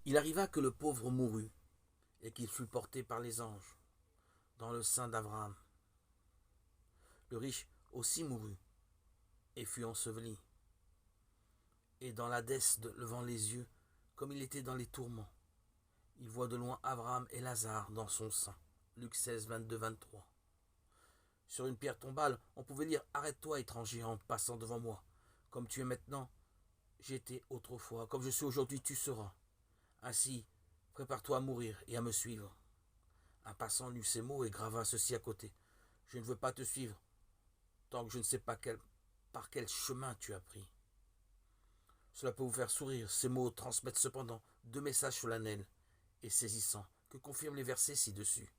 Il arriva que le pauvre mourut, et qu'il fut porté par les anges dans le sein d'Abraham. Le riche aussi mourut, et fut enseveli. Et dans l'Hadès, levant les yeux, comme il était dans les tourments, il voit de loin Abraham et Lazare dans son sein. Luc 16, 22, 23. Sur une pierre tombale, on pouvait lire « Arrête-toi, étranger, en passant devant moi. Comme tu es maintenant, j'étais autrefois. Comme je suis aujourd'hui, tu seras. Ainsi, prépare-toi à mourir et à me suivre. » Un passant lut ces mots et grava ceci à côté. « Je ne veux pas te suivre, tant que je ne sais pas par quel chemin tu as pris. » Cela peut vous faire sourire. Ces mots transmettent cependant deux messages solennels et saisissants que confirment les versets ci-dessus.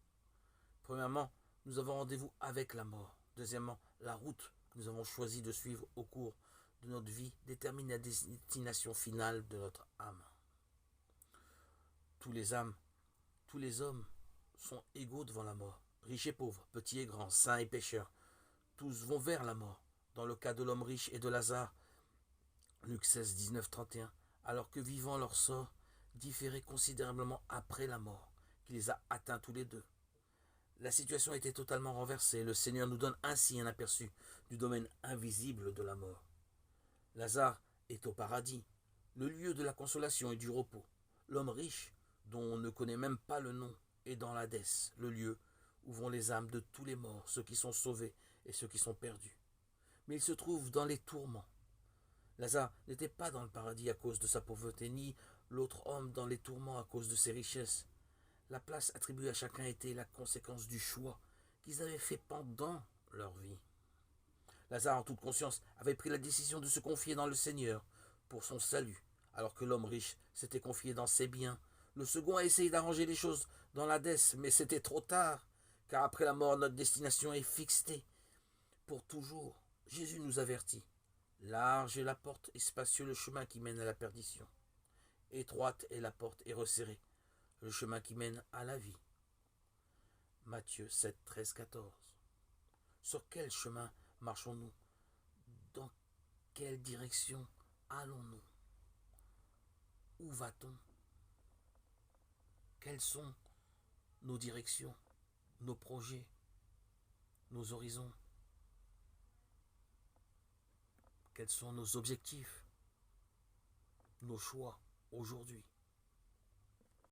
Premièrement, nous avons rendez-vous avec la mort. Deuxièmement, la route que nous avons choisi de suivre au cours de notre vie détermine la destination finale de notre âme. Tous les hommes sont égaux devant la mort. Riches et pauvres, petits et grands, saints et pécheurs, tous vont vers la mort. Dans le cas de l'homme riche et de Lazare, Luc 16, 19, 31, alors que vivant leur sort différait considérablement après la mort, qui les a atteints tous les deux. La situation était totalement renversée. Le Seigneur nous donne ainsi un aperçu du domaine invisible de la mort. Lazare est au paradis, le lieu de la consolation et du repos. L'homme riche, dont on ne connaît même pas le nom, est dans l'Hadès, le lieu où vont les âmes de tous les morts, ceux qui sont sauvés et ceux qui sont perdus. Mais il se trouve dans les tourments. Lazare n'était pas dans le paradis à cause de sa pauvreté, ni l'autre homme dans les tourments à cause de ses richesses. La place attribuée à chacun était la conséquence du choix qu'ils avaient fait pendant leur vie. Lazare, en toute conscience, avait pris la décision de se confier dans le Seigneur pour son salut, alors que l'homme riche s'était confié dans ses biens. Le second a essayé d'arranger les choses dans l'Hadès, mais c'était trop tard, car après la mort, notre destination est fixée pour toujours. Jésus nous avertit. Large est la porte et spacieux le chemin qui mène à la perdition. Étroite est la porte et resserrée le chemin qui mène à la vie. Matthieu 7, 13, 14. Sur quel chemin marchons-nous? Dans quelle direction allons-nous? Où va-t-on? Quelles sont nos directions, nos projets, nos horizons? Quels sont nos objectifs, nos choix aujourd'hui?